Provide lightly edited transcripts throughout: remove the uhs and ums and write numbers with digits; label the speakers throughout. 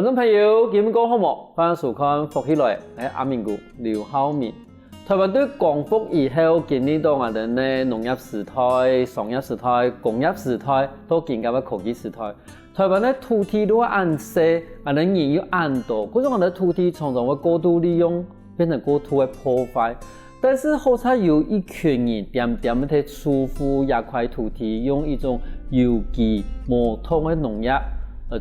Speaker 1: 观众朋友，今日讲好冇？欢迎收看福起来，係阿明哥劉浩明。台灣對光復以後，經歷到我哋嘅農業時代、商業時代、工業時代，到現今嘅科技時代。台灣嘅土地都按細，我哋人又按多，嗰種我哋土地常常會過度利用，變成過度嘅破壞。但是好彩有一群人點點地守護一塊土地，用一種有機無痛嘅農業。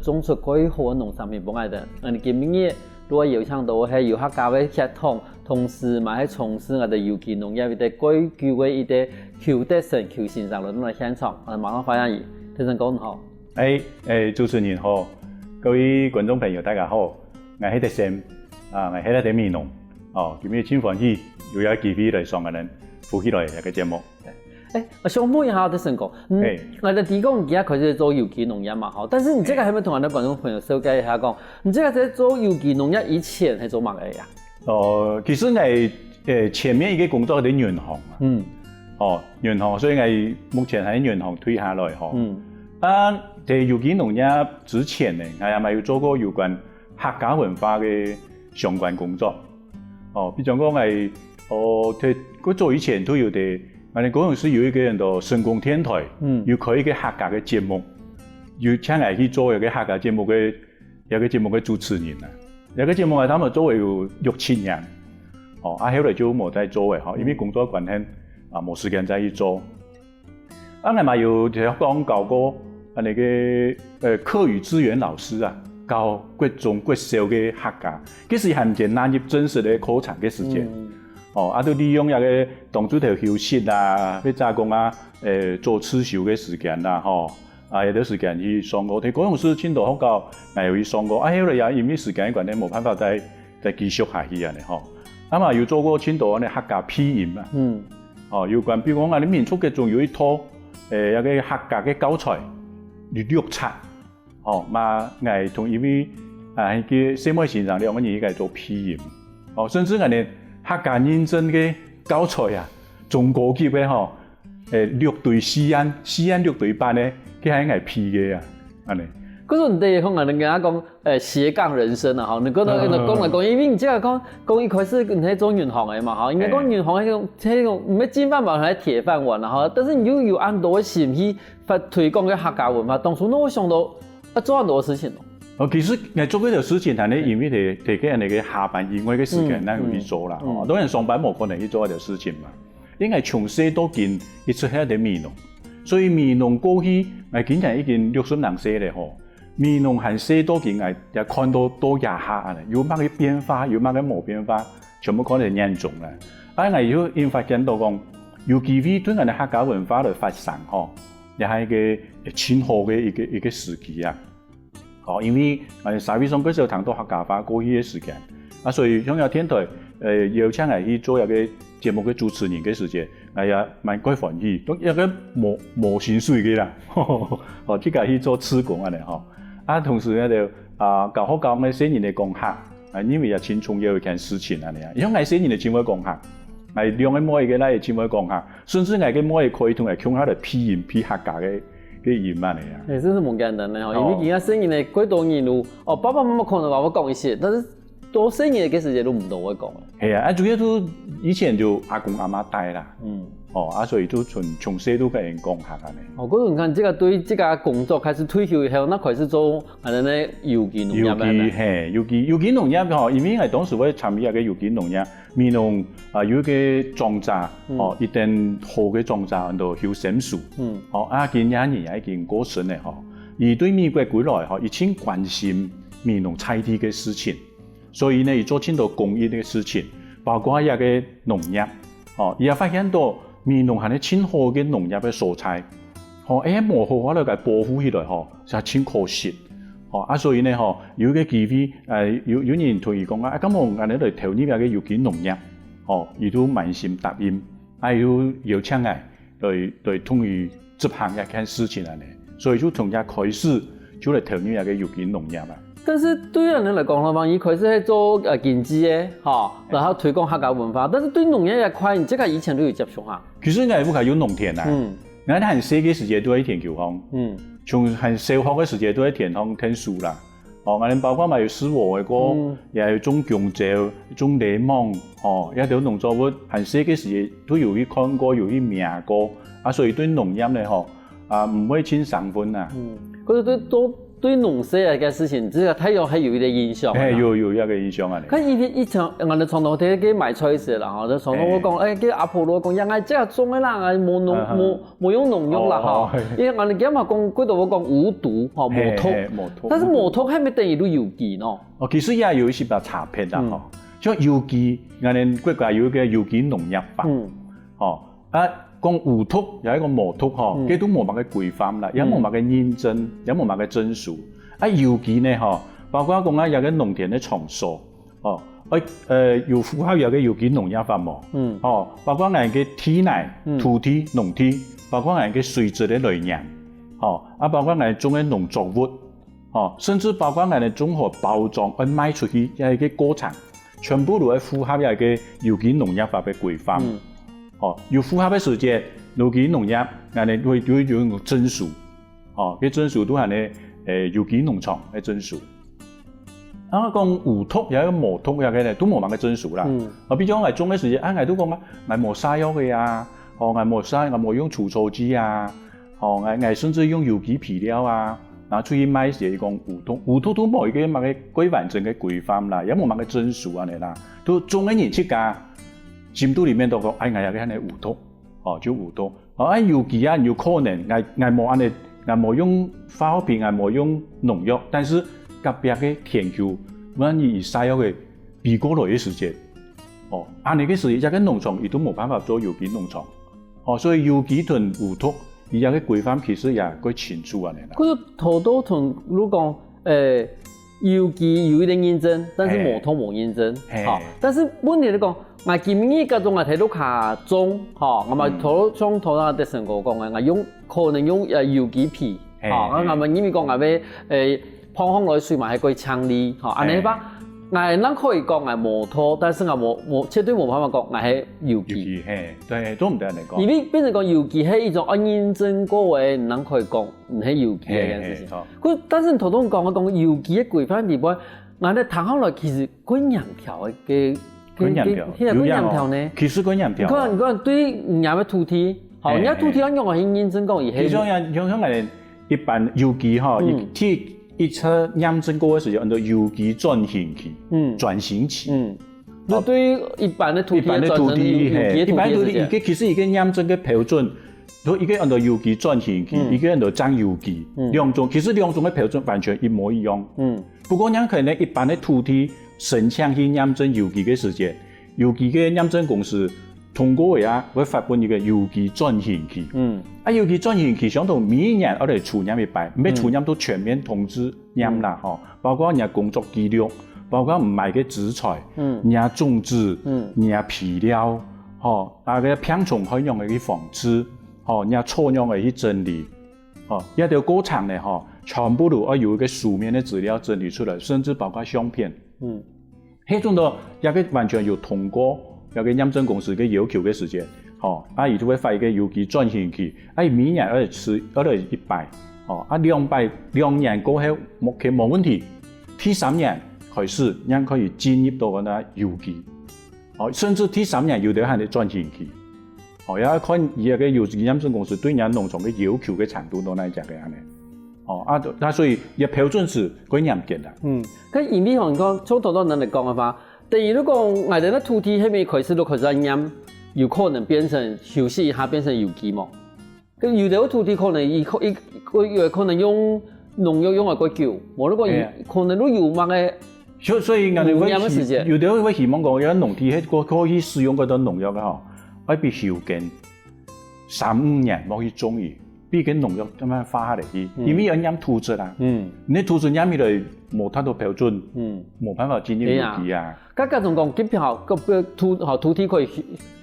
Speaker 1: 種出可以好嘅農產品俾我哋。我哋今日如果有聽到係有客家嘅協同，同時嘛係從事我哋有機農業嘅歸舊嘅一啲求得成、求欣賞嘅咁嘅現場，我哋馬上歡迎佢。先生講好。
Speaker 2: 主持人好，各位觀眾朋友大家好，我係德生，我係咧啲美農，今日真歡喜又有機會嚟上我哋福起來一個節目。
Speaker 1: 我想問一下德生哥，我哋提供而家開始做有機農業嘛，好，但是你這個係咪同我哋觀眾朋友紹介一下講，你這個在做有機農業以前係做乜嘢呀？
Speaker 2: 其實我前面一個工作喺銀行銀行，所以我目前喺銀行退下來在有機農業之前呢，我係咪有做過有關客家文化嘅相關工作？比如講我做以前都有啲。我哋嗰陣時有一個人到成功電台，要開一個客家嘅節目，要請我去做一個客家節目嘅主持人啊。有個節目係他們做有6-7年，後來就冇再做嘅，因為工作關係冇時間再去做。我咪有就講教過我哋嘅課餘資源老師啊，教各種各少嘅客家，其實係唔簡單入真實嘅課程嘅時間。都利用一個當主頭休息啊，去加工啊，做刺繡嘅時間啦，有啲時間去上課。嗰種事青島學校又去上課，後來也因為時間關係冇辦法再繼續下去啊，嘛又做過青島嘅客家批音啊，有關比如講我哋民俗嘅仲有一套一個客家嘅教材6冊，嘛我同因為嘅社會線上兩個人一個做批音，甚至我哋客家認證嘅教材啊，中高級嘅6對西安6對8咧，佢係我批嘅啊，
Speaker 1: 嗰種地方我哋講斜槓人生啊，你講嚟，因為你即係講一開始你係做銀行嘅嘛，應該講銀行係個唔係金飯碗係鐵飯碗啦，但是你又有按多嘅心去發推廣嘅客家文化，當初我想到做很多事情。
Speaker 2: 其實我做嗰條事情係咧，因為提給人哋嘅下班以外嘅時間，咱有去做啦。當然上班冇可能去做嗰條事情嘛。因為從細到見，一直喺度美農，所以美農過去我今年已經60多歲咧，美農係細到見我也看到多廿下咧，有乜嘅變化，有乜嘅冇變化，全部可能嚴重啦。我要因發現到講，有機會對我哋客家文化嚟發展，又係一個前後嘅一個時期啊。因為我哋社會上嗰時候談到客家話過去嘅時間，所以香港電台邀請我去做一個節目嘅主持人嘅時間，我也蠻quite歡喜，都一個冇薪水嘅啦，即係去做志工同時咧就教學教我新人嘅講客，因為也輕重要一件事情因為我新人嘅前位講客，我兩個妹嘅咧前位講客，甚至我嘅妹可以同佢傾下嚟批客家嘅。
Speaker 1: 真是蠻簡單的因為而家生意呢幾多年路，爸爸媽媽可能話我講一些，但是多生意嘅時間都唔多會講。
Speaker 2: 係啊，主要都以前就阿公阿媽帶啦，所以都從細都俾人講下嘅。
Speaker 1: 嗰陣間，這個對這個工作開始退休以後，那開始做有機農業。
Speaker 2: 有機農業因為我當時我參與一個有機農業，美農有一個莊稼，一定好嘅莊稼度有成熟，今年也已經過身咧，而對美國歸來，已經關心美農菜地嘅事情，所以呢，做很多公益嘅事情，包括一個農業，也發現到。美農係啲好嘅農業嘅素材，冇好我哋嘅保護起來，就係真可惜。所以呢，有個機會，有人同佢講咁我哋嚟投入一個有機農業，亦都滿心答應，要請我嚟同佢執行一件事情所以就從一開始就嚟投入一個有機農業啦。
Speaker 1: 但是對人嚟講嘅話，一開始係做經濟嘅，然後推廣客家文化。但是對農業一塊，你即係以前都有接觸下。
Speaker 2: 其實我係有農田啊，我喺細嘅時間都喺田橋鄉，從喺小學嘅時間都喺田鄉聽書啦。我哋包括咪有死活嘅歌，又有種強調、種檸檬，一條農作物喺寫嘅時都有啲看過，有啲名過，所以對農業咧唔會輕傷分啊。
Speaker 1: 嗰啲對農事嘅事情，這個太陽係有一點影響。
Speaker 2: 有一個影響啊！
Speaker 1: 佢以前我哋傳統睇嘅賣菜時啦，就傳統我講，叫阿婆羅講，人係即係種嘅啦，冇用農藥啦，因為我哋今日講嗰度我講無毒，無毒，但是無毒係咪等於都有機呢？
Speaker 2: 其實也有一些比較差別啦，像有機，我哋國家有一個有機農業法，講無毒有一個無毒佢都冇乜嘅規範啦，有冇乜嘅認證，有冇乜嘅證書。有機呢包括講有個農田嘅場所，有符合有個有機農業法冇，包括人嘅體內、土地、農地，包括人嘅水質嘅來源，包括人種嘅農作物，甚至包括人嘅綜合包裝去賣出去有一個過程，全部都係符合有個有機農業法嘅規範。要符合嘅時節，有機農業，人哋會用證書，啲證書都係咧有機農場嘅證書。講無毒有一個無毒有嘅都冇乜嘅證書啦。比如我種嘅時節，我都講我冇曬藥嘅啊，我冇用除草劑啊，我甚至用有機肥料啊，然後出去賣時講無毒都冇一個乜嘅規範性嘅規範啦，有冇乜嘅證書啊你啦，都種嘅人出價。深度裡面都講，我有嘅係無毒，就無毒。有機有可能，我冇用化學品，我冇用農藥，但是隔壁嘅田區，萬一曬藥嘅避過來嘅時節，你嘅時節，一個農場亦都冇辦法做有機農場，所以有機同無毒，而家嘅規範其實也幾清楚啊！你
Speaker 1: 啦。好多同如講有機有一點認證，但是無毒冇認證，但是問題嚟講。我今年嗰種我睇到卡種，我咪從頭到迪成哥講嘅，我用可能用有機皮，我咪因為講我要放風落水嘛係可以搶利，安尼吧，我能可以講我無毒，但是我冇絕對冇辦法講我係有機，
Speaker 2: 對，都唔得人哋講。
Speaker 1: 因為變成講有機係一種按認證過嘅，唔能可以講唔係有機嘅事情。但是頭先講有機嘅規範地方，我哋談下來其實幾嚴條嘅。
Speaker 2: 幾嚴條呢？其實幾嚴條。
Speaker 1: 你講對人家嘅土地，人家土地按用我去認證過，而係。
Speaker 2: 其實像我哋一般有機一車驗證過嘅時候，按照有機轉型期，轉型期。
Speaker 1: 那對於一般嘅土地，一般土
Speaker 2: 地，其實一個驗證嘅標準，都一個按照有機轉型期，一個按照長有機，兩種其實兩種嘅標準完全一模一樣。不過人可能一般嘅土地。申請去驗證有機嘅時節，有機嘅驗證公司通過會發佈一個有機轉型期。有機轉型期相同每一年我哋出驗一擺，每出驗都全面通知驗啦，包括人家工作記錄，包括唔賣嘅資材，人家種植，人家皮料，個病蟲害用嘅去防治，人家錯用嘅去整理，一條過程咧，全部都要有一個書面嘅資料整理出來，甚至包括相片。迄種都一個完全有通過一個驗證公司嘅要求嘅時間，伊就會發一個有機轉型期，每年我哋一擺，2年過後目前冇問題，第3年開始人可以進入到嗰有機，甚至第3年有啲係你轉型期，也要看伊個有機驗證公司對人農場嘅要求嘅程度到哪一隻嘅安尼。所以也標準是幾嚴格啦。
Speaker 1: 咁因為講從頭到尾嚟講嘅話，第二如果我哋嘅土地係咪開始驗，有可能變成休息一下變成有機嘛？咁有啲土地可能有可能用農藥用得過久，我如果可能都有乜嘅。
Speaker 2: 所以我哋有啲會希望講，有農地係可以使用嗰啲農藥嘅我必須要跟3-5年冇去種伊。比跟農藥咁樣化下嚟去，因為要驗土質啦。你土質驗起來冇太多標準，冇辦法進入有機啊。
Speaker 1: 咁仲講機票個土地可以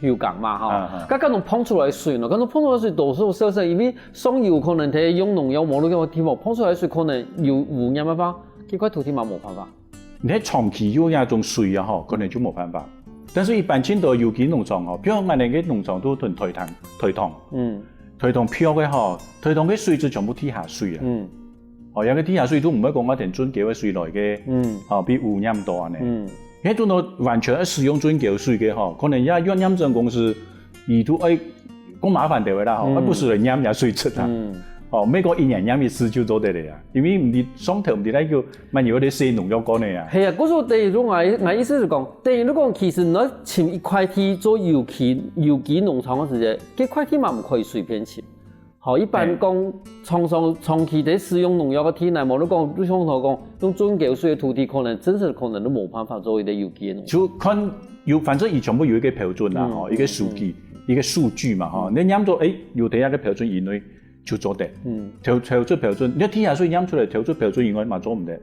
Speaker 1: 休耕嘛？咁種碰出來水咯，咁種碰出來水多數少少，因為上游可能睇用農藥冇嗰個地方碰出來水可能有污染嘅話，呢塊土地嘛冇辦法。
Speaker 2: 你喺長期有那種水啊，可能就冇辦法。但是一般青島有機農場比如我哋嘅農場都同推塘。推塘漂嘅推塘嘅水質全部地下水啊。哦，有個地下水都唔係講一定準橋嘅水來嘅，比污染多安尼。迄種都完全係使用準橋水嘅吼，可能也驗證公司伊都講麻煩啲啦吼，不是嚟驗也水出啦。美國一年驗一次就做得嚟啊，因為唔係上頭唔係嚟叫乜嘢啲寫農藥講嘅啊。
Speaker 1: 係啊，嗰種第二種我意思就講，第二種講其實你前一塊地做有機農場嘅時陣，嗰塊地嘛唔可以隨便前。好，一般講長期地使用農藥嘅地內，無你講，你像頭講用準橋水嘅土地，可能真實可能都冇辦法做一啲有機農場。
Speaker 2: 就看反正伊全部有一個標準啦，吼，一個數據嘛，吼，你驗到有第一個標準以內就做得，跳出標準，你地下水驗出來跳出標準以外嘛做唔得，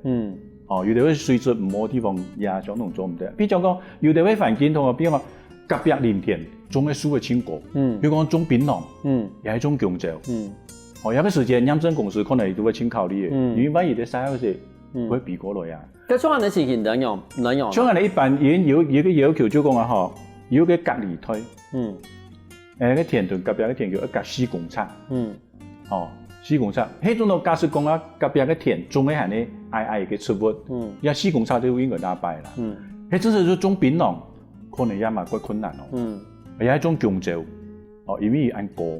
Speaker 2: 有啲位水質唔好嘅地方也相同做唔得。比如講有啲位環境同比如講隔壁林田種嘅樹嘅青果，比如講種檳榔，也係種香蕉，有個時間驗證公司可能都會請考慮嘅，因為萬一啲曬嗰時會避過來啊。
Speaker 1: 咁種人嘅事情兩樣。
Speaker 2: 種人哋一般已經有一個要求就講啊，吼，有個隔離區，個田同隔壁個田叫一隔4公尺。4公尺，迄種都假設講啊，隔壁個田種嘅係呢矮嘅植物，也4公尺都應該打敗啦。迄真係就種檳榔，可能也蠻過困難咯。也係種香蕉，因為按果，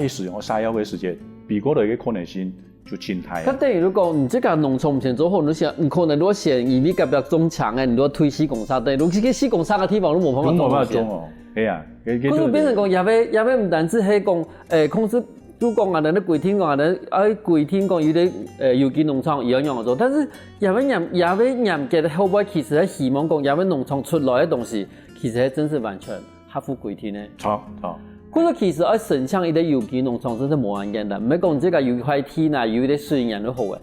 Speaker 2: 伊使用曬藥嘅時間，避過來嘅可能性就真大。
Speaker 1: 咁等於如果你這個農場唔先做好，你想唔可能如果嫌因為隔壁種長嘅，你都推4公尺，但係如果這4公尺嘅地方都冇辦法種哦。係啊，嗰種變成講也要唔單止係講控制。都講人哋規天講人哋規天講有啲有機農場一樣樣做，但是也要嚴格會不會其實係希望講也要農場出來嘅東西，其實係真是完全合乎規天嘅。錯。嗰個其實喺城鄉一啲有機農場真係冇咁簡單，唔係講這個有塊地啊，有啲水源都好嘅，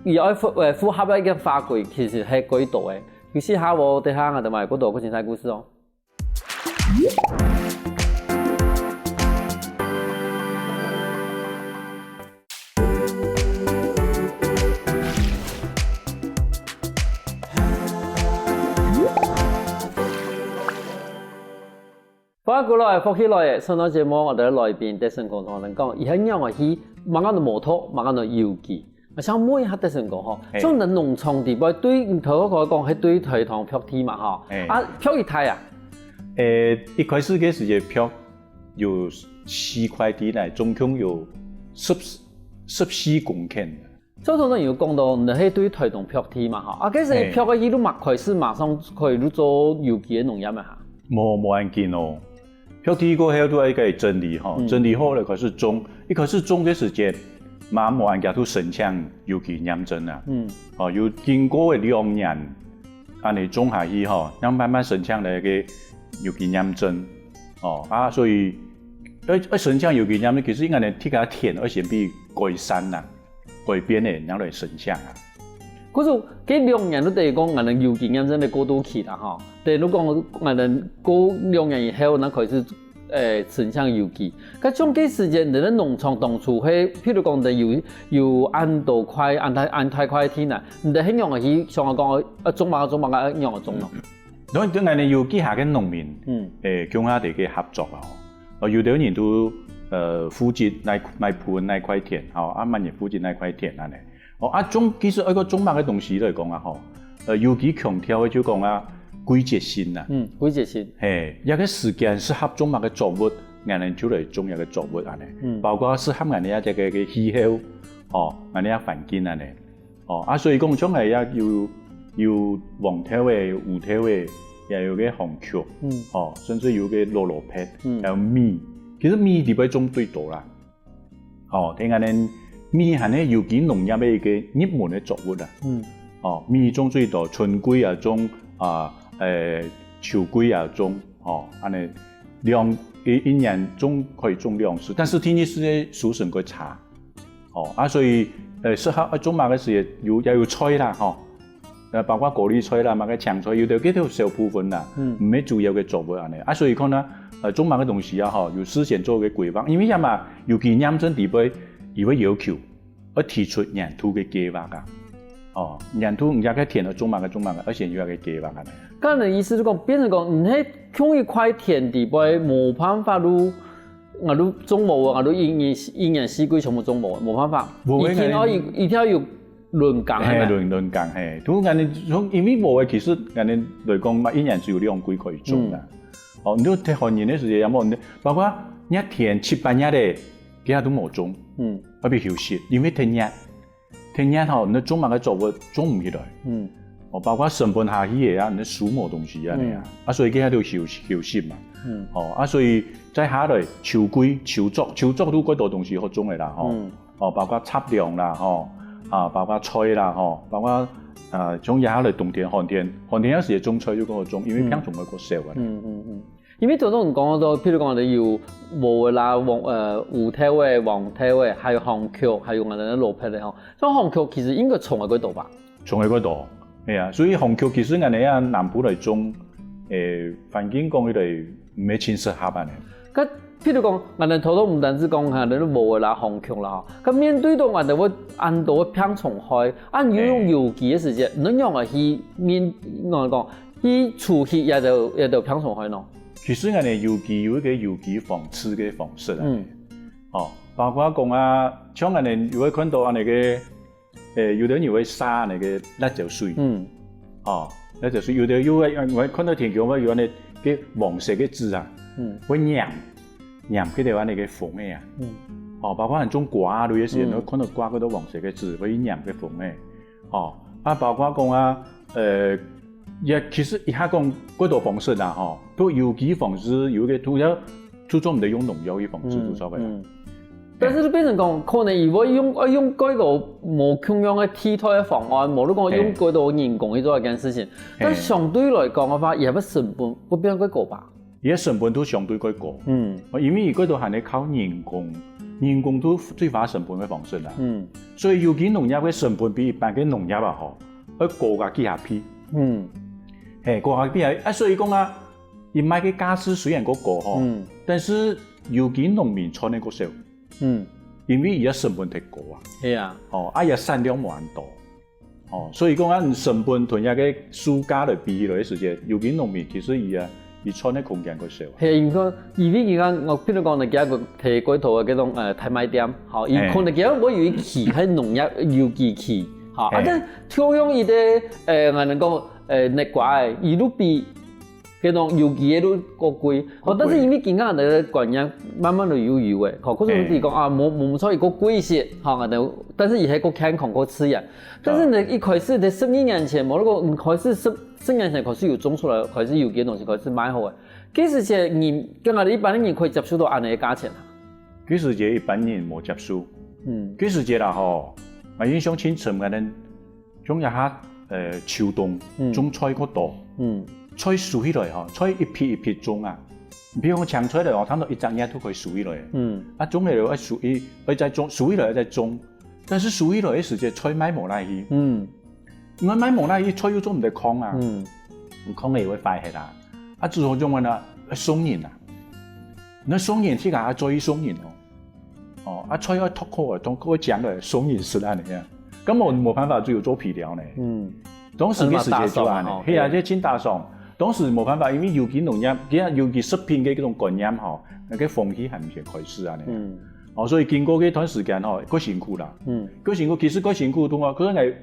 Speaker 1: 而符合一個法規，其實係幾多嘅。有時下我哋下我哋咪嗰度個精彩故事哦。翻過來，復起來，上檔節目我哋來賓德勝講同我哋講，而係讓我去慢慢地摩托，慢慢地有機。我想問一下德勝講吼，種人農場地位對唔頭嗰個講係對台糖漂地嘛吼？漂一台啊？
Speaker 2: 一開始嘅時間漂有4塊地內，總共有14公頃。
Speaker 1: 所以講有講到你係對台糖漂地嘛吼？其實漂嘅伊都開始馬上可以做有機嘅農業嘛嚇？
Speaker 2: 冇按見哦。漂地過後都係一個整理哈，整理後嚟開始種，一開始種嘅時間，冇按家都申請有機驗證啦。要經過2年，按你種下去哈，然後慢慢申請嚟個有機驗證。所以申請有機驗證，其實應該你睇下田，而且比改善啦、改變嘅，然後嚟申請啊。
Speaker 1: 嗰種幾2年都等於講，我哋有機驗證嘅過渡期啦，哈。但如果我哋過2年以後，那開始申請有機。咁種幾時間，你哋農場當初係，譬如講你有按多塊、按太塊天啊，你哋係樣嘅去，像我講，種物一樣嘅種咯。
Speaker 2: 當然，我哋有機下嘅農民，共下哋嘅合作啊。有啲人都附近那盤那塊田，萬年附近那塊田啊咧。其實一個種物嘅東西嚟講啊，有機強調嘅就講啊，季節性啦。
Speaker 1: 季節性。
Speaker 2: 一個時間適合種物嘅作物，人哋就嚟種一個作物啊咧。包括適合人哋一隻嘅氣候，人哋一環境啊咧。所以講種係要黃頭嘅、烏頭嘅，又有嘅紅曲，甚至有嘅蘿蔔皮，有米。其實米地位種最多啦。聽下咧。米係咧有機農業嘅一個熱門嘅作物啦。米種最多，春季啊種，秋季啊種，安尼一年種可以種2次，但是天氣是屬性個差，所以適合種物嘅時候要菜啦，包括高麗菜啦、乜嘅青菜，要到幾條小部分啦，唔係主要嘅作物安尼。所以講啦，種物嘅東西啊，要事先做嘅規劃，因為嘛有機驗證地位。伊會要求，提出年度嘅計劃噶，年度唔係個田種物，而且要個計劃噶。咁你意思就講，變成講，你喺種一塊田地位冇辦法都
Speaker 1: 我都種無啊，我都一年四季全部種無，冇辦法。一定要有輪耕嘅。
Speaker 2: 輪耕係，都人哋因為無嘅，其實人哋嚟講嘛，一年只有2季可以種啦。哦，你都睇韓年嘅時間有冇？包括一天7、8日咧，其他都冇種。特別休息，因為天熱吼，你種嘛個作物種唔起來。哦，包括成本下去嘅啊，你樹冇東西啊你啊，所以佢喺度休息嘛。哦，所以再下來秋季、秋作都幾多東西好種嘅啦，哦，包括插糧啦，包括菜啦，包括種下來冬天、寒天有時種菜要嗰個種，因為偏重嗰個少啊。
Speaker 1: 因為頭先講到，譬如講我哋要無啦，烏頭嘅、黃頭嘅，還有紅芪，還有我哋嘅蘿蔔咧，所以紅芪其實應該種喺嗰度吧？
Speaker 2: 種喺嗰度，係啊，所以紅芪其實我哋啊南部嚟種，環境講佢哋唔係真適合嘅。
Speaker 1: 咁譬如講，我哋頭先唔單止講下，你都無啦紅芪啦，咁面對到我哋會按到偏重開，按要用有機嘅時間，你用嚟去面我講去除去也就偏重開咯。
Speaker 2: 其實我哋有機有一個有機防治嘅方式啊，包括講啊，像我哋如果看到我哋嘅有啲人會撒那個辣椒水，辣椒水有啲我看到田橋有啲嘅黃色嘅籽啊，會釀佢哋話那個風嘅啊，包括人種瓜類嘅時候，你看到瓜嗰啲黃色嘅籽會釀嘅風嘅，包括講啊，其實一下講嗰度方式啦，都有機方式，有嘅都要注重唔得用農藥嘅方式做所謂。
Speaker 1: 但是變成講，可能如果用嗰度冇咁樣嘅替代嘅方案，冇得講用嗰度人工去做一件事情，但相對來講嘅話，也不成本不變幾高吧？
Speaker 2: 而家成本都相對幾高，因為嗰度係你靠人工都最花成本嘅方式啦，所以有機農業嘅成本比一般嘅農業啊，要高個幾下倍。高下比啊，所以講啊，而買嘅價值雖然嗰高但是有機農民賺嘅個少，因為而家成本太高啊，
Speaker 1: 係啊，
Speaker 2: 而家產量冇咁多，所以講啊，成本同一個輸價嚟比起來嘅時間，有機農民其實而賺嘅空間個少。
Speaker 1: 係因為而家我譬如講，你幾個提嗰套嘅嗰種特賣店，而可能幾個我有一期係農業有機期，但同樣伊啲我哋講。那瓜誒，一路比嗰種有機嘅都過貴，但是因為健康嘅觀念慢慢都有嘅，嗰種地講啊冇錯，個貴一些，但是也係個健康個吃嘅。但是你一開始你12年前冇，如果你開始10年前開始有種出來，開始有機嘅東西開始買好嘅，幾時前人跟我哋一般人可以接受到安尼嘅價錢啊？
Speaker 2: 幾時前一般人冇接受，幾時前啦我印象清楚嘅呢，種一下。秋冬種菜嗰度，菜樹起來菜一片一片種啊，比如講長菜嚟講，差唔多一整年都可以樹起來。種嚟要樹起，再種樹起來再種，但是樹起來嘅時間菜買冇嚟去，我買冇嚟去，菜又種唔得空啊，空嘅會壞係啦。之後種乜啦？松仁啊，你松仁ที่個做松仁菜要脫殼啊，脫殼講嚟松仁是啦你啊。咁我冇辦法，只有做皮料呢。當時嘅時間就係呢，係啊，即係真大爽。當時冇辦法，因為有機農業，有機食品嘅嗰種觀念嗬，那個風氣係唔係開始啊呢？所以經過嗰段時間嗬，夠辛苦啦。夠辛苦，其實夠辛苦，同我佢係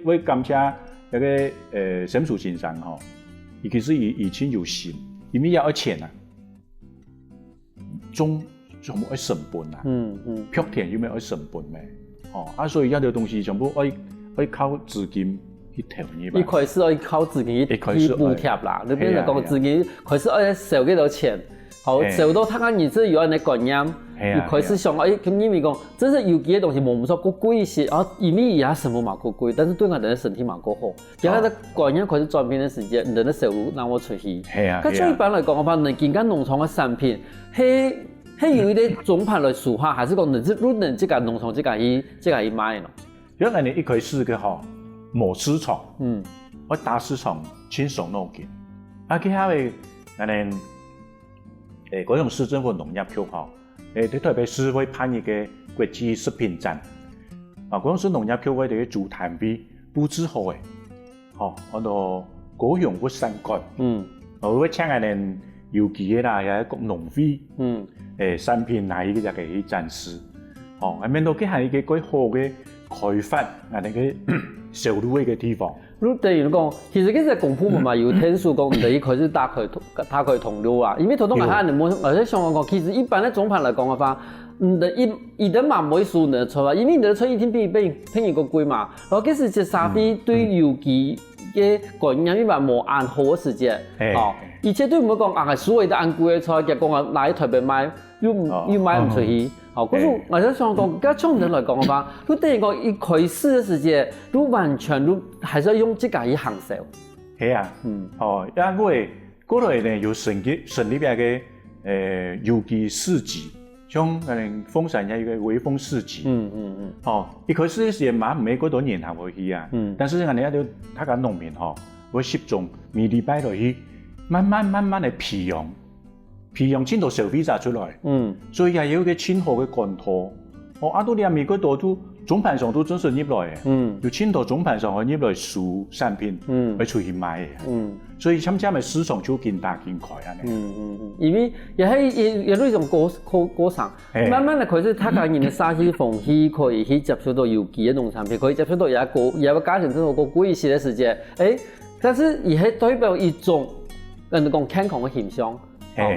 Speaker 2: 為感謝那個沈樹先生嗬，其實以前有心，因為要錢啊，種全部要成本啊，劈田有咩要成本咩？所以一條東西全部要靠資金去投入。一開始要靠資金去補貼啦，你變成講資金開始要收幾多錢，收到睇下你自己有安尼觀念，一開始想咁因為講，真係有機嘅東西冇咁說過貴些，因為而家成本嘛過貴，但是對我哋嘅身體嘛過好。而家嘅觀念開始轉變嘅時間，人嘅收入讓我出去。咁所以一般嚟講嘅話，你健康農場嘅產品係。係有一啲總盤來數下，還是講你這個農場這個去買咯？因為你一開始嘅嗬，冇市場，我大市場輕鬆攞嘅。佢下位嗰種市政府農業局嗬，特別是會辦一個國際食品展，嗰種是農業局會哋主攤位佈置好嘅，嗰度高雄不山角，我會請嗰啲有機嘅啦，也一個農會，產品嚟嘅就係去展示，係面到佢係一個幾好嘅開發，啊那個收入嘅一個地方。
Speaker 1: 如等於講，其實其實公部門嘛有天數講，唔得開始打開通路啊，因為頭先我睇你冇，而且想講，其實一般嘅總盤來講嘅話，唔得一定嘛唔會輸得出啊，因為你得出一天比一個貴嘛，然後其實隻沙飛對油機嘅概念，因為冇按好嘅時間，而且對唔會講係所謂的按貴嘅菜，結果我拿去台北賣，又賣唔出去。嗰種我就想講，而從人來講嘅話，你等於講一開始嘅時間，你完全你還是要用這個去行銷。
Speaker 2: 係啊，因為嗰度咧有成立邊嘅有機市集，像鳳山有一個微風市集，一開始嘅時間嘛唔係嗰度人行過去啊，但是人哋都睇緊農民會集中每禮拜落去，慢慢嚟培養青島消費者出來，所以也有一個青島嘅乾貨，都你美國度都總盤上都真係入來嘅，有青島總盤上可以入來數產品，去出去賣嘅，所以參嘅市場就更大更快啊！
Speaker 1: 因為也係一種過程，慢慢地開始睇下人嘅社會風氣可以去接觸到有機嘅農產品，可以接觸到也個家庭生活過貴一些嘅時間，但是也係代表一種人哋講健康嘅形象。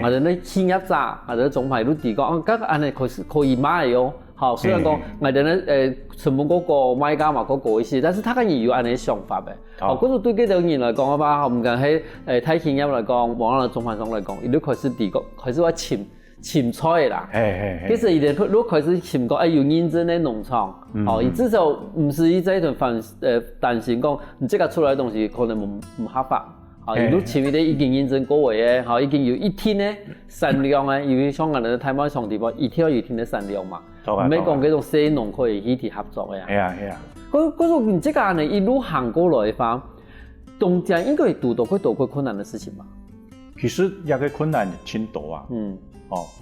Speaker 1: 或者你企業家，或者總係都提講，咁安尼可以買嘅哦。雖然講我哋咧成本嗰個買家嘛嗰個一些，但是他嘅人有安尼想法嘅。嗰度對幾多人來講嘅話，唔僅喺睇企業來講，往啦總盤上來講，伊都開始提講，開始話潛菜啦。其實伊哋都開始潛講，有認真嘅農場，伊至少唔是伊這一段擔心講，你即個出來嘅東西可能唔合法。伊都前面咧已經認證過嘅，已經有一天咧產量咧，因為像我哋台灣上地方一天有一天嘅產量嘛，唔係講嗰種細農可以一起合作嘅。係啊。嗰種即個你一路行過來嘅話，中間應該係遇到過困難嘅事情嘛？
Speaker 2: 其實有個困難挺多啊。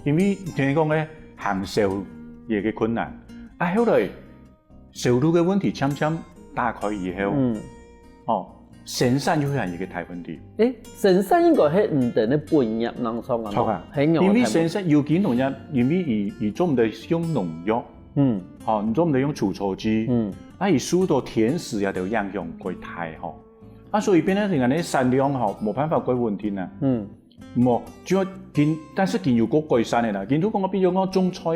Speaker 2: 因為聽講咧行銷有個困難，後來收入嘅問題漸漸打開以後，生產就係一個大問題。
Speaker 1: 生產應該係唔同嘅本業當中啊。錯啊，
Speaker 2: 因為生產有機農業，因為伊做唔到用農藥，你做唔到用除草劑，伊許多甜食也都影響過大，所以變咗人哋產量冇辦法改穩定啊。冇，主要但是佢有個改善嘅啦。見到講我比如講種菜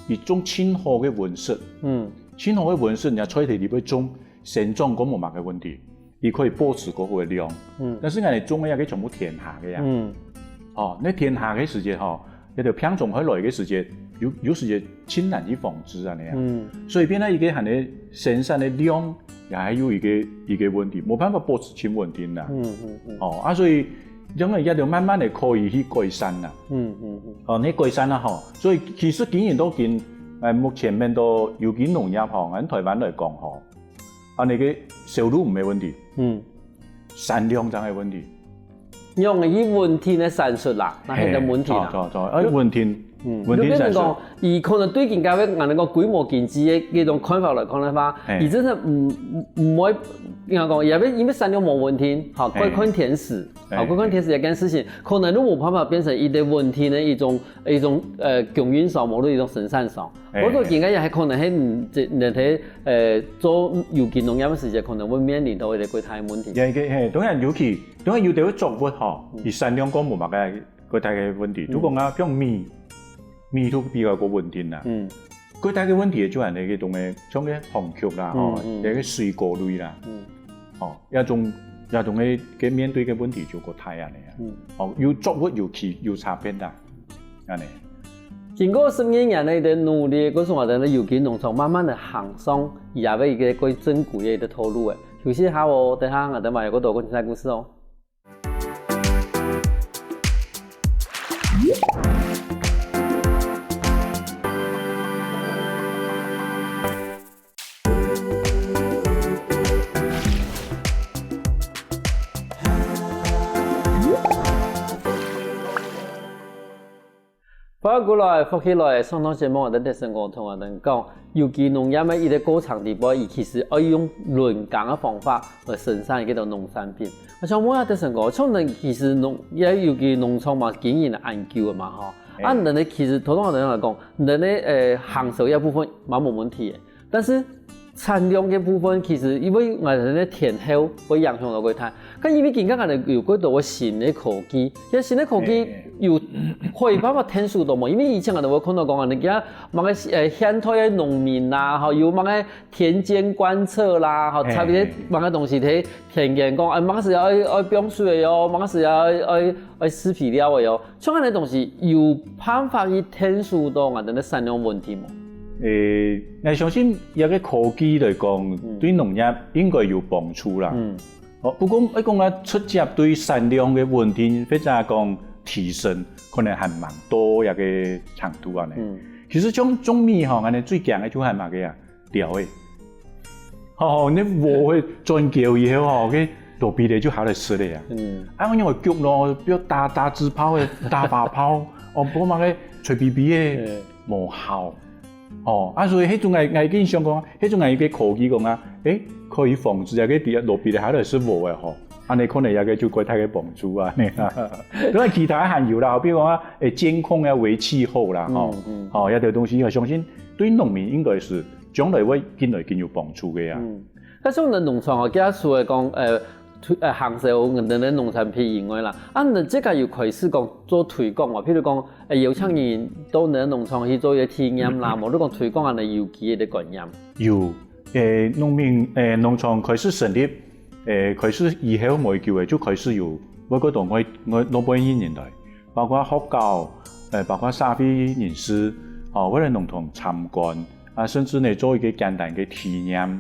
Speaker 2: 而種清河嘅溫室，清河嘅溫室人家菜地裏邊種生長嗰冇乜嘅問題。伊可以保持嗰個量，但是人哋種嘅嘢佢全部填下嘅呀。你填下嘅時間一條品種喺來嘅時間，有時間千難以防止啊你所以變咗一個係你生產嘅量也係有一個問題，冇辦法保持全穩定啦。所以因為一定慢慢嚟可以去改善啦。你改善啦所以其實竟然都見目前面到有機農業喺台灣嚟講你嘅收入唔係問題，產量就係問題。
Speaker 1: 用以穩定嘅產出啦，那係個問題啦。
Speaker 2: 穩定產出。
Speaker 1: 而可能對人家嘅人哋講規模經濟嘅嗰種看法來講嘅話，而真係唔會，人家講因為產量冇穩定，歸看甜食，歸看甜食一件事情，可能都冇辦法變成一個穩定嘅一種供應商，或者一種生產商。我覺得而家又係可能喺人哋做有機農業嘅時間，可能會面臨到一個幾大問題。
Speaker 2: 當然尤其要對作物而產量講冇乜嘅幾大嘅問題。如果講像米都比較個穩定啦。幾大嘅問題就係你嘅種嘅像嘅紅曲啦，有嘅水果類啦，一種嘅面對嘅問題就個大啊你要作物要差別啦，安尼。
Speaker 1: 經過10幾年的努力，嗰時我哋有機農場慢慢地行上以後嘅一個正規嘅套路嘅。休息下等下我哋埋嗰度講精彩故事哦。反过来福起来，相当节目我哋第生活同我哋讲，尤其农业嘅伊个过程地步，伊其实可以用轮耕嘅方法来生产嗰度农产品。我想问下第生活，像人其实尤其农场嘛，经营研究嘅嘛吼。人哋其实头先人嚟讲，人哋行售一部分冇问题嘅，但是产量嘅部分其实因为我哋咧天候会影响到佢睇，咁因为而家我哋有嗰度新嘅科技，因新嘅科技有可以辦法天數到冇，因為以前我哋會看到講啊，人家某個現代嘅農民啦，吼有某個田間觀測啦，吼差別某個東西喺田間講，啊某個是要種水嘅哦，某個是要施肥料嘅哦，像嗰啲東西有辦法去天數到我哋嘅產量問題冇？
Speaker 2: 我相信一個科技嚟講，對農業應該有幫助啦。不過一講啊，直接對產量嘅問題，或者講提升，可能係蠻多一個程度啊。其實種米吼，我哋最強嘅就係乜嘅啊？料嘅。你禾去轉橋以後吼，佢落地嚟就好嚟食嚟啊。我因為腳咯，比如打紙泡嘅、打發泡，不過乜嘅脆皮皮嘅無效。所以迄種係經常講，迄種係個科技講啊，可以防止一個落地嚟好嚟食禾嘅吼。安尼可能有個就幾大嘅幫助啊！因為其他還有啦，比如講啊，監控啊、微氣候啦，有啲東西我相信對農民應該是將來會更有幫助嘅啊。
Speaker 1: 但是我哋農場假除係講行售我哋嘅農產品以外啦，你即個又開始講做推廣喎，譬如講有請人到你農場去做一個體驗啦，冇都講推廣人哋有機嘅觀念。
Speaker 2: 有農場開始成立。開始以後冇叫嘅，就開始有我嗰度我680年代，包括學校，包括社會人士，我哋農場參觀，甚至呢做一個簡單嘅體驗，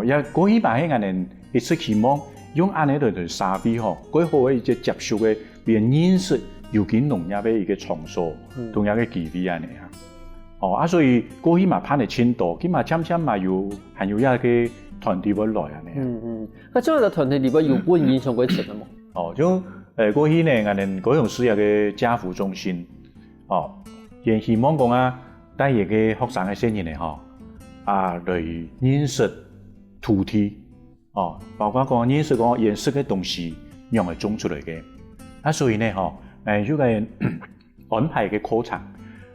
Speaker 2: 也過去把啲人一直希望用安尼嚟社會過好嘅一個接觸嘅，別人認識有機農業嘅一個場所，同樣嘅機會安尼啊，所以過去嘛攀嚟青島，佢嘛漸漸嘛還有一個團隊會來啊呢。
Speaker 1: 咁將來嘅團隊裏邊有本影響過程冇？
Speaker 2: 就過去呢，我哋高雄市有個家扶中心，也希望講啊，帶一個學生嘅聲音嚟嚟認識土地，包括講認識講顏色嘅東西，用嚟種出嚟嘅。所以呢，就係安排嘅課程，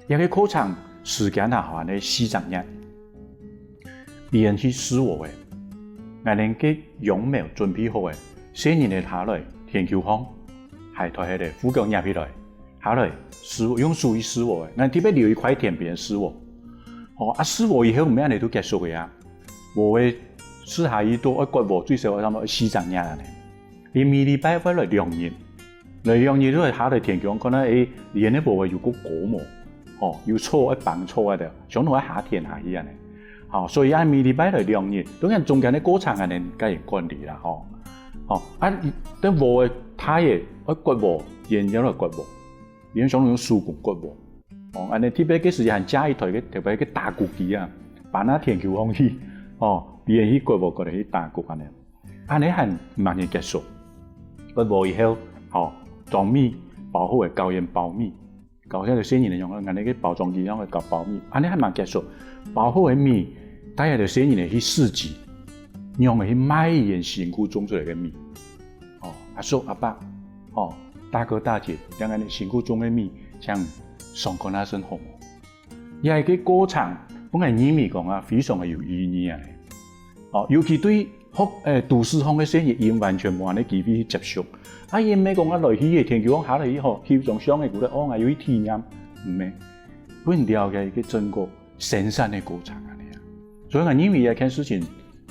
Speaker 2: 一個課程時間係呢4日，別人去試我嘅。我哋嘅養苗準備好嘅，先人嚟下來田球方，係台喺度副腳入起來，下來試用樹去試我嘅，我特別留一塊田俾人試我。試我以後唔咩人都結束嘅啊，我會試下一多一骨禾最少差唔多4日啦。你每禮拜翻嚟2日，嚟2日都係下來田球可能連呢部有個果毛，要搓一棒搓喺度，想到喺下田下去啊。所以每禮拜嚟2日，當然中間嘅過程係能加以管理啦，等禾嘅太嘅一骨禾，然之後骨禾，然想用樹根骨禾，安尼特別嘅時間加一台嘅特別嘅打谷機啊，把那田球放去，別人去骨禾過嚟去打谷安尼，安尼係慢慢結束，骨禾以後，裝米包好嘅教人包米。搞起來先人嚟用，安尼個包裝機樣去搞包米，安尼係蠻結束。包好嘅米，帶下就先人嚟去市集，用嚟去賣人辛苦種出來嘅米。阿叔阿伯，大哥大姐，兩個人辛苦種嘅米，像上過那身紅。而係個過程，本來人民講啊，非常係有意義啊。尤其對都市方嘅先人，因完全冇安尼機會去接觸。因咩講啊？來去嘅田球下來以後，翕張相嘅覺得我有啲體驗，唔咩？本了解一個整個生產嘅過程啊，所以我認為一件事情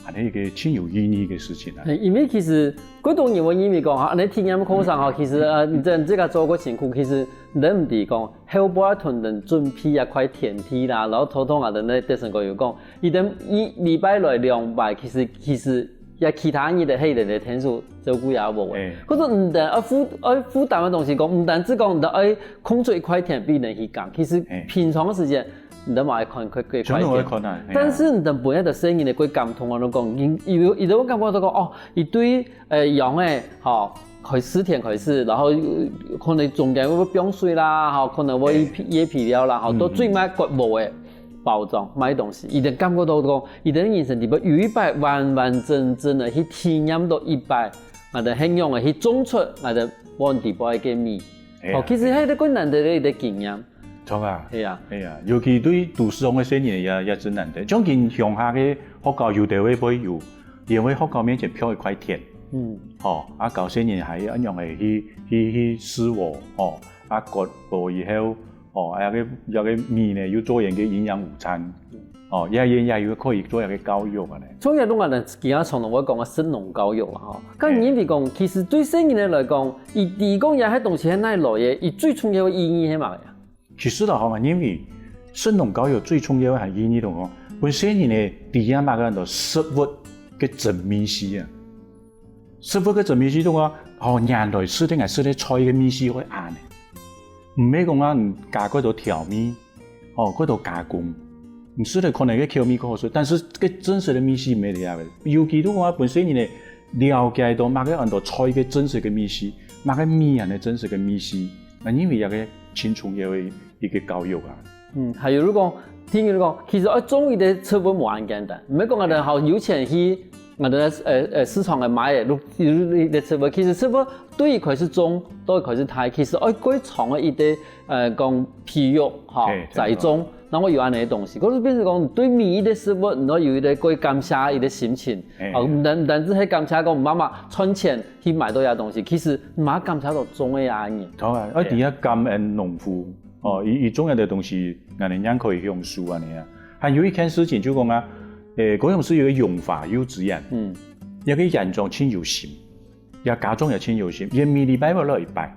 Speaker 2: 係一個挺有意義嘅事情啊。
Speaker 1: 因為其實嗰種人我認為講你體驗課程其實你這個做過辛苦，其實你唔係講後半團人準備一塊田地啦，然後頭頭人哋啲成個又講，一禮拜來2擺，其實。也其他人哋喺人哋天數照顧也冇嘅，嗰種唔但負擔嘅東西講，唔單止講唔得空出一塊田俾人去講，其實平常嘅時間唔得買看佢塊田，但是唔得本來就生意嚟佢感同我都講，伊都感覺到講伊對養嘅开始田开始，然后可能中间会变水啦，吼，可能会野皮料啦，吼，都最买国无的包装买东西，伊就感觉到讲，伊的人生里边有一摆完完整整的去体验到一摆，我哋很用的去种出我哋本地包嘅米。哦，其实迄个困难的一个经验。
Speaker 2: 错啊，
Speaker 1: 系啊，
Speaker 2: 系啊，尤其对都市中的青年也真难得。将近乡下嘅学校有地位不会有，因为学校面前飘一块田，啊，搞青年系一样嘅去施活，啊割过以后，有个米呢要做人嘅营养午餐，也要可以做一个教育嘅咧。
Speaker 1: 从日拢人其他从我讲嘅神农教育啦，吼，咁人哋讲，其实对青年嚟讲，伊讲也喺东西喺哪来嘅，伊最重要嘅意义係乜嘢？
Speaker 2: 其實啦，我認為神農教育最重要嘅係意義同講，本身呢第一嘛個食物嘅真美事啊，食物嘅真美事同講，人類食啲係食啲菜嘅美事會啱嘅，唔係講啊加嗰度調味，嗰度加工，唔食嚟可能嘅調味好食，但是嘅真實嘅美事唔係嚟嘅，尤其都講本身呢了解到嘛個很多菜嘅真實嘅美事，嘛個米人嘅真實嘅美事，我認為有個輕重要嘅一個教育啊。
Speaker 1: 還有如果聽佢講，其實我種伊啲食物冇咁簡單，唔係講我哋好有錢去我哋市場嘅買嘅，啲食物其實食物對於佢是種，對佢是睇，其實我歸廠嘅一啲講培育嚇栽種，然後有安尼嘅東西，嗰啲變成講對每一啲食物，然後有一啲歸感謝一啲心情，唔單止係感謝講媽媽存錢去買到嘢東西，其實媽感謝到種嘅嘢嘢。
Speaker 2: 好啊，我第一感恩農夫。以種嘅東西，人哋人可以用書啊，你啊，還有一件事情就講啊，嗰樣是有個用法有資源，一個人種親有心，一家種也親有心，一米禮拜不落一拜，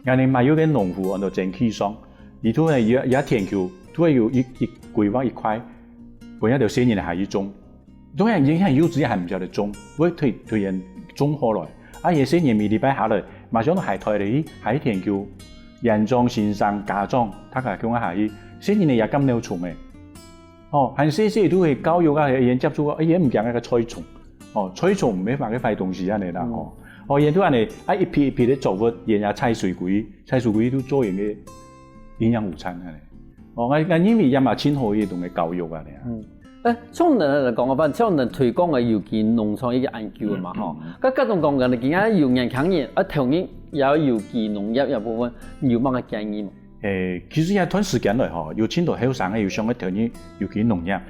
Speaker 2: 人哋買有個農夫按照整體上，而突然一田球，突然有一規劃一塊，本一條新人嚟下一種，當然影響有資源係唔曉得種，會推人種好來，啊嘢新人米禮拜下來，馬上都係台嚟下一田球。人種先生家長，他講講下去，雖然你也咁鳥蟲嘅，係些都係教育啊，人接觸啊，嘢唔驚一個菜蟲，菜蟲唔係話佢壞東西啊你啦，人都話你一批一批的作物，人也採水果都做人嘅營養午餐啊你，我認為也嘛親好嘅同嘅教育啊你。
Speaker 1: 從人嚟講嘅話，像人推廣嘅有機農場一個研究嘅嘛，咁種講嘅你見下有人強人，條件有機農業有部分有乜嘅建議嘛？
Speaker 2: 其實一段時間來有錢到後生嘅要上嘅條件有機農業，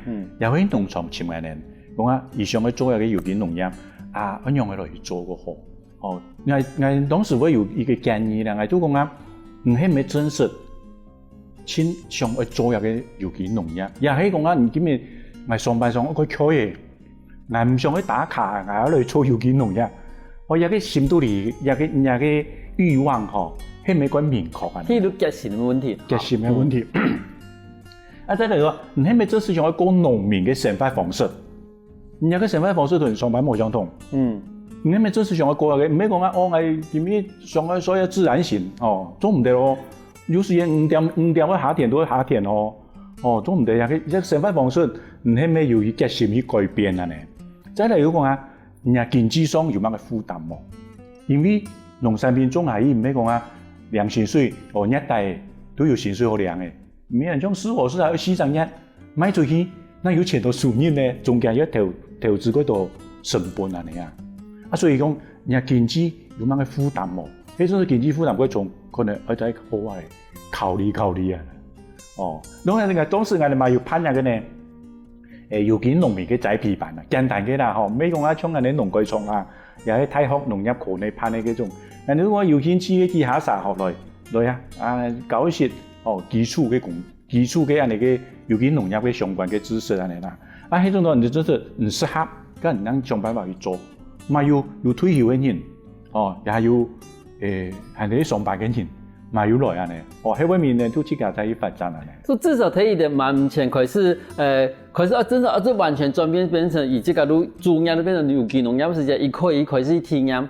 Speaker 2: 又喺農場簽嘅人，講啊，而上去做一個有機農業，啊，咁樣嚟做個好，我當時我有一個建議啦，我都講啊，唔係咪真實，先上去做一個有機農業，又係講啊，唔知咩。我上班上我佢嘅，我唔想去打卡，我嚟做有機農業。我有個心度裡有個慾望嗬，係咪咁明確啊？
Speaker 1: 呢啲決心嘅問題。
Speaker 2: 決心嘅問題。再嚟講，你係咪這是想要過農民嘅生活方式？你有個生活方式同上班冇相同。你係咪這是想要過嘅？唔係講啊，我點樣上去所有自然型做唔得咯。有時間5點去下田都去下田做唔得呀！佢生活方式唔係咩要決心去改變啊？呢，再嚟講啊，人家經濟上有乜嘅負擔冇？因為農產品種係唔係講啊，涼薪水熱帶都有薪水好涼嘅，唔係人種4號係400日賣出去，那有錢到收入呢，中間要投資嗰度成本啊！你啊，所以講人家經濟有乜嘅負擔冇？呢種經濟負擔嗰種可能我哋好係考慮啊！當時我哋咪要攀下嘅呢，有機農民嘅栽培班啊，簡單嘅啦，唔係講啊，像人哋農改場啊，又喺大學農業課嚟攀嘅嗰種，人哋講有興趣嘅技巧啥學來搞一些基礎嘅人哋嘅有機農業嘅相關嘅知識啊嚟啦，呢種人哋真係唔適合，咁唔能想辦法去做，咪要退休嘅人，也有係你上班嘅人。嘛有來啊呢，喺外面呢都自家在發展啊呢。
Speaker 1: 就至少睇一點目前開始真的這完全轉變成以這個都主業都變成有機農業時間，開始體驗。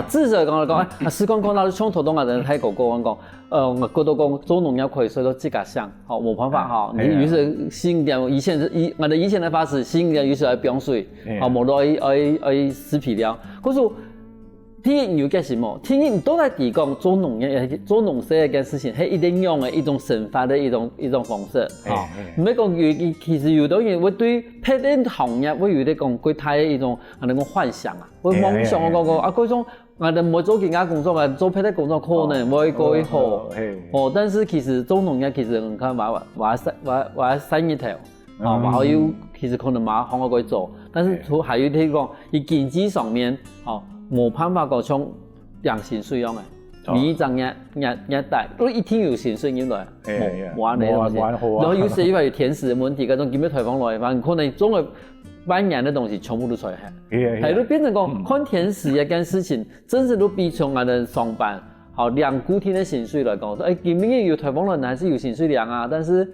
Speaker 1: 至少講嚟講，時光講到從頭到尾人喺個講，我覺得講做農業可以說到自家想，冇辦法你於是新點我哋以前的方式，新點於是要變水，冇落去施肥料，可是。天有嘅什麼？天你都在提供做農業、做農事嘅事情，係一定用嘅一種生活嘅一種方式。唔係講其實有啲人會對拍啲行業會有啲講佢太一種人哋講幻想啊，會夢想嗰個啊嗰種，我哋冇做其他工作啊，做拍啲工作可能會過好。但是其實做農業其實你看話生意頭，話要其實可能馬行我去做，但是佢係要睇講，喺經濟上面，冇辦法講像養薪水樣嘅，你這樣日大，都一天有薪水入來，冇玩你東西。然後有時因為甜食嘅問題，嗰種叫咩台風來，反正可能中嘅半年嘅東西全部都出嚟，係都變成講看甜食一件事情，真係都比從我哋上班，量固定嘅薪水來講，今年有台風來還是有薪水量啊，但是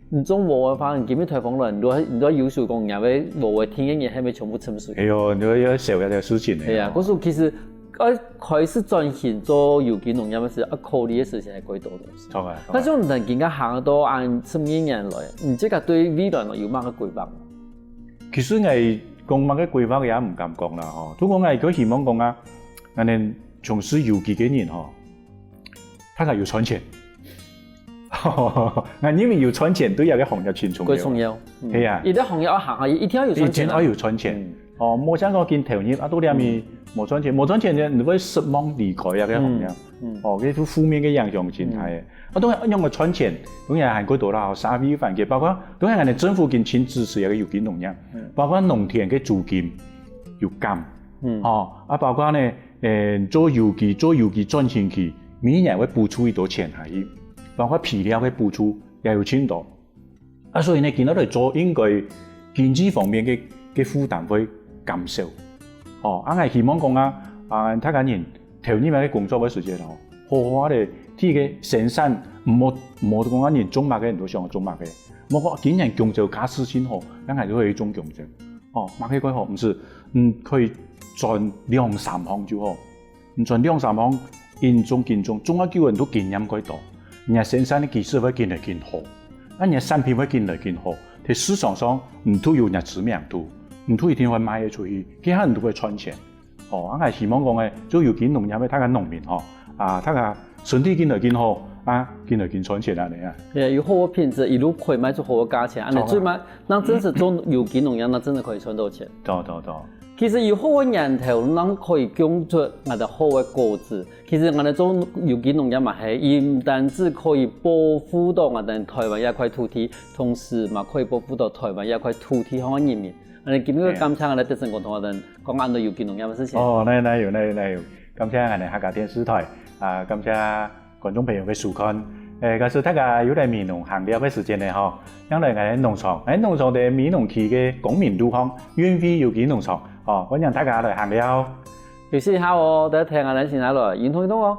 Speaker 1: 你中冇嘅話，今年台風來，你都優秀工人嘅冇嘅天嘅嘢係咪全部沉水？係
Speaker 2: 喲，你要少一條事情
Speaker 1: 係啊，嗰時其實開始轉型做有機農業嘅時候，考慮嘅事情係幾多東西。錯啊！但係我唔人家行到按10年來，唔知佢對未來有乜嘅規劃？
Speaker 2: 其實係講乜嘅規劃也唔敢講啦，嗬。不過我希望講啊，我哋從事有機嘅人嗬，他係要賺錢。因為要賺錢，對一個行業先重要。最重要，係啊！一啲行業我行下，一定要賺錢。要賺錢。冇想講見投入啊，到底係咪冇賺錢？冇賺錢咧，你會失望離開一個行業。嗰啲負面嘅影響真係。當然因為賺錢，當然係嗰度啦，社會環境，包括當然我哋政府見錢支持一個有機農業，包括農田嘅租金要減。包括呢做有機賺錢期，每年會補出一多錢下去。包括皮料嘅補助也有錢多，所以呢，見到嚟做應該經濟方面嘅負擔會減少。我係希望講睇緊人投入嘅工作嘅時間好好地啲嘅生產，冇講人種物嘅人都想種物嘅，冇講見人工作假使先好，梗係都可以種工作。物嘅規劃唔是，可以賺2-3項就好，唔賺2-3項，人種種啊叫人都經驗幾多。人家生產的技術會更來更好，人家產品會更來更好。喺市場上唔都有人知名度，唔都一定會賣得出去，其他人都會賺錢。我係希望講嘅做有機農業嘅，睇下農民睇下身體更來更好，更來更賺錢啊！你啊，
Speaker 1: 有好嘅品質，一路可以賣出好嘅價錢，你最尾那真是做有機農業，那真的可以賺到錢。對。其實有好嘅人頭，咱可以種出我哋好嘅果子。其實我哋做有機農業嘛係，伊唔單止可以保護到我哋台灣一塊土地，同時嘛可以保護到台灣一塊土地和人民。我哋今日感謝我哋德成共同我哋講啱到有機農業嘅事情。
Speaker 2: 那有，感謝我哋客家電視台感謝觀眾朋友嘅收看。告訴大家有嚟美濃行業嘅時間咧，將來我哋農場嘅美濃區嘅公民路巷遠飛有機農場。歡迎大家來行了。
Speaker 1: 有時下我哋聽下咱先來運動哦。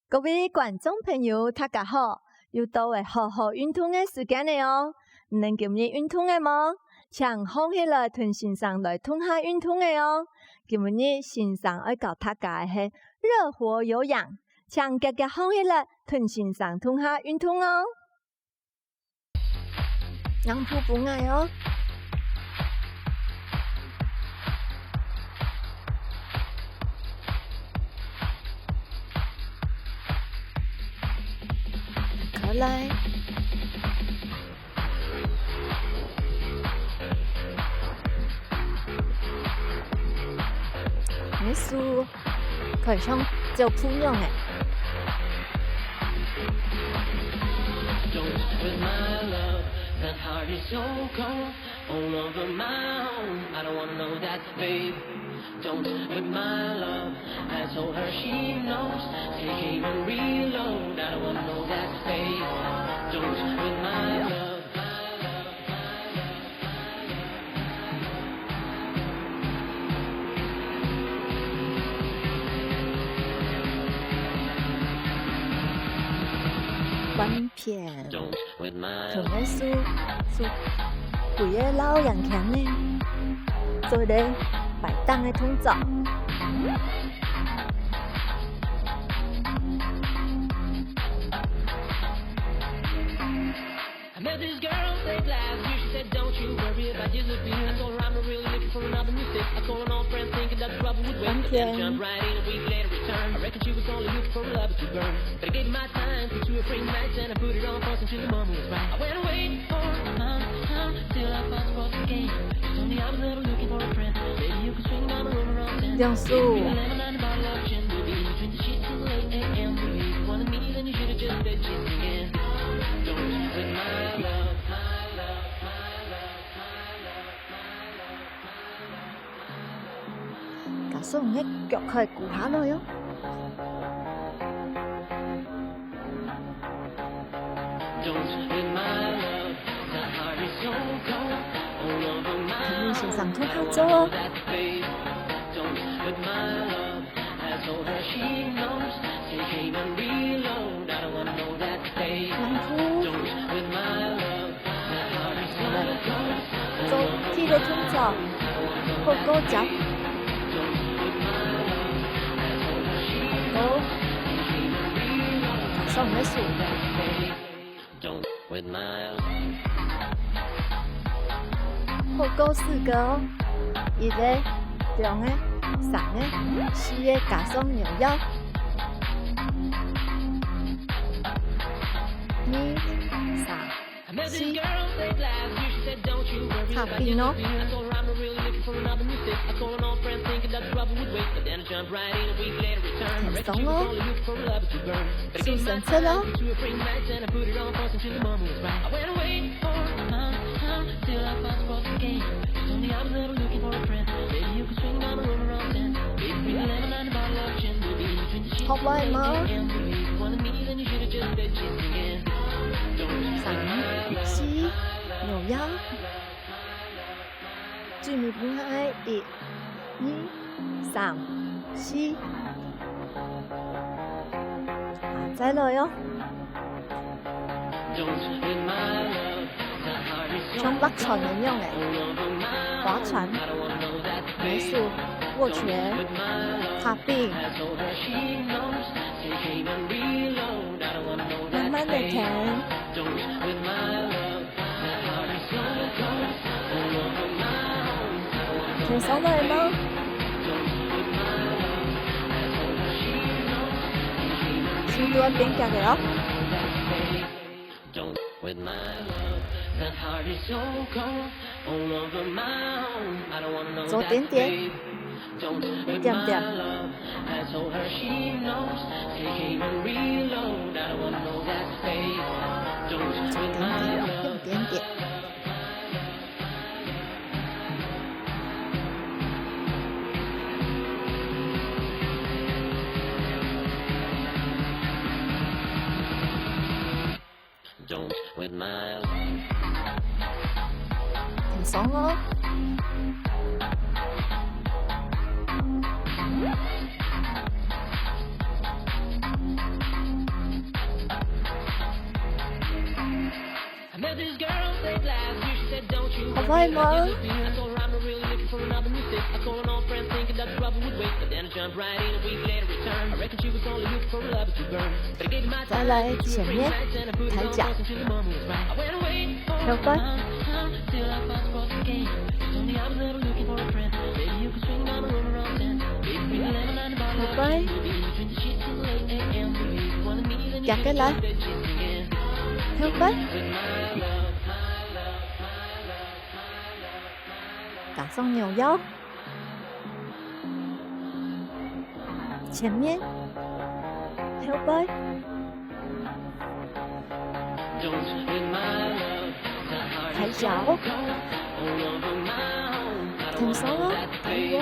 Speaker 3: 各位觀眾朋友，大家好，又到為好好運動嘅時間了哦。能今日運動嘅嗎？請放起來，同先生來通下運動嘅哦。今日先生要教大家係熱火有氧，請大家放起來，同先生通下運動哦。讓步不愛哦。過來。你輸，佢唱就普通嘅。灣片，同埋輸，不要老人強呢。做一个摆档的动作。
Speaker 4: I met this girl late last year. She said, "Don't you worry about disappearing." I told her I'm not really looking for another new fix. I called an old friend thinking that trouble would wait. But then jumped right in a week later return. I reckon she was only looking for a lover to burn. But I gave her my time for 2 or 3 nights and I put it on fast until the moment was right. I went away for a month till I found sport again. She told me I was never looking for a friend. Maybe you could swing down the room around 10.
Speaker 3: 两数。
Speaker 4: Lemon and a bottle of gin. Maybe between the sheets till 8 a.m. If you wanted me, then you should have just said yes again. Don't with my love.
Speaker 3: Cả số hết腳佢顧下來哦。陳先生拖下咗哦。冷酷。做 T 的動作，好高腳。 xong mới sụp hộp câu 4個1個2個3個4個加上扭腰2 3 4插邊咯 輕鬆咯，數神車咯。學位嗎？3 4扭腰，注意不開1 2 3 4。 再來哦，像划船一樣嘅，划船、美術、握拳、插臂，慢慢地停，停手來嗎？ 先多邊格嘅哦。左點點，一點點。左點點，右點點。 停爽咯！學快嗎？再來前面抬腳，跳翻。跳翻，夾起來，跳翻。打上扭腰，前面跳摆，抬脚，挺松哦，抬过，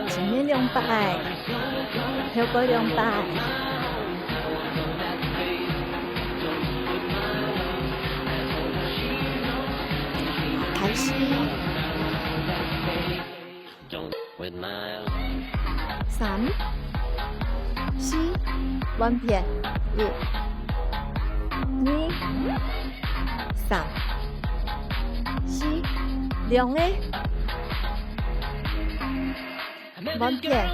Speaker 3: 前面2摆，跳摆2摆。 开始3 4弯片，1、2、3、4，两个弯片，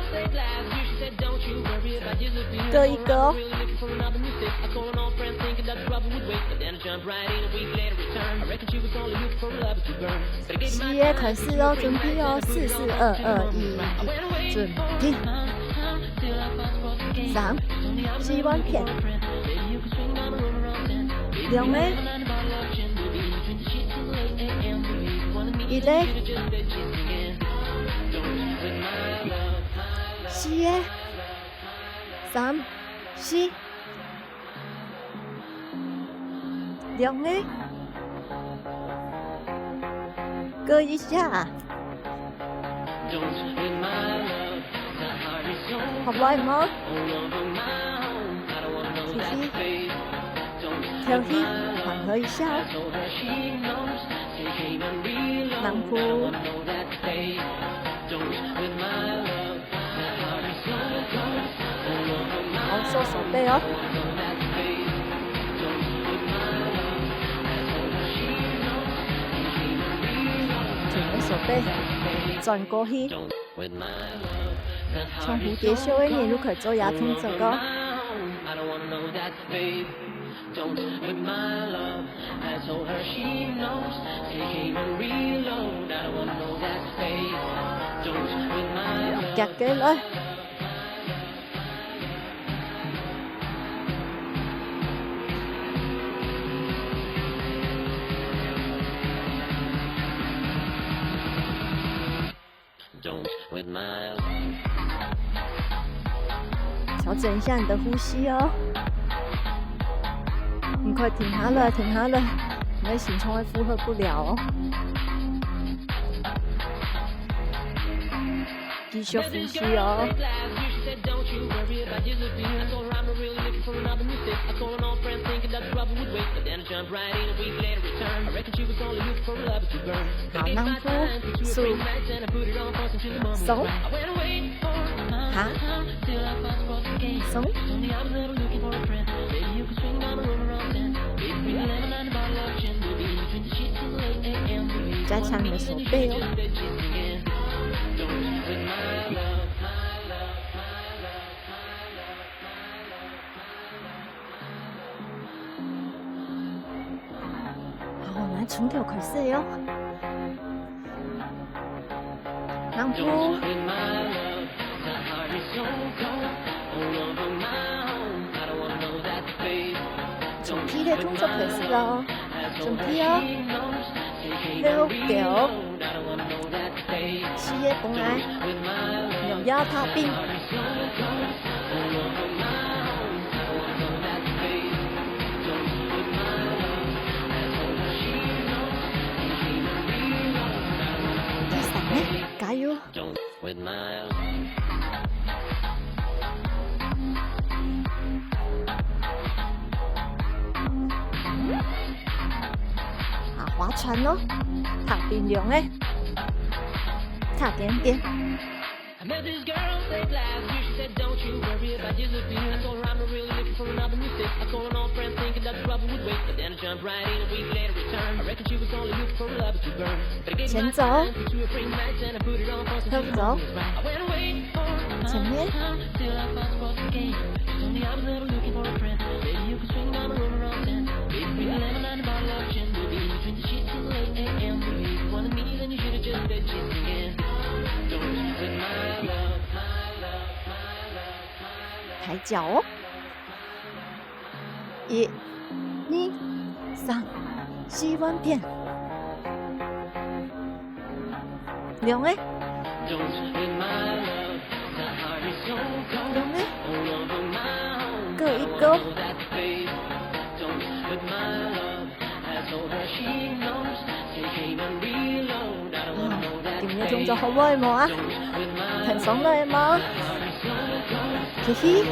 Speaker 3: 各一个哦。4个开始哦，准备哦，4、4、2、2、1、1，准备。3、4弯片，两个，一个，4个，3、4，两个，各一下。好不好吗？提提，调提，缓和一下哦。南扑，好，收手背哦。整个手背转过去。从蝴蝶袖的面入口做牙痛这个。夹起來。调整一下你的呼吸哦，你快停下來，停下來，你的心臟會負荷不了哦。繼續呼吸哦。好，南扑，數，手，下，手，加強你的手背哦。好，我們來從頭開始喲。南扑，從體嘅動作開始咯，從體哦，heel腳，4個拱來，兩腰踏冰，第三呢，加油！啊，划船咯，踏邊兩個，踏點點。前走，後走，前面，抬腳哦，1、2、3、4彎片，兩個，兩個，各一個。點嘅動作好威冇啊？停爽啦嘛，嘻嘻，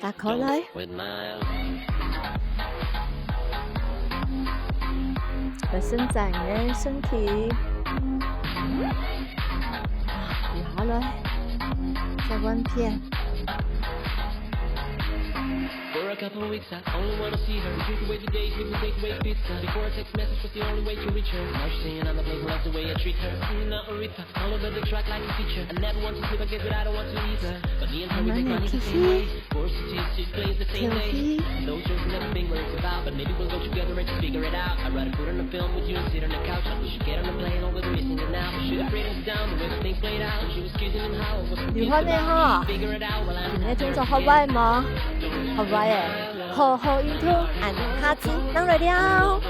Speaker 3: 打開來，来伸展你身体。接下来再弯片。
Speaker 4: For a couple of weeks, I only wanna see her. We drink away the days, we take away pizza. Before a text message was the only way to reach her. Now she's saying I'm the place, love the way I treat her. Not Aretha, all over the track like a feature. I never want to sleep, I guess that I don't want to either. But me and her, we take money the same way. Forced to teach, she plays the same day. Those shows never been what it's about, but maybe we'll go together and just figure it out. I'd rather put on a film with you and sit on the couch. I wish you get on the plane over the missing it now. But should have written it down the way the things played out. She was accusing him how it was confused about me. Figure it out while I'm
Speaker 3: 今日中作學位嗎？學位誒，好好運動，按下子，當來了。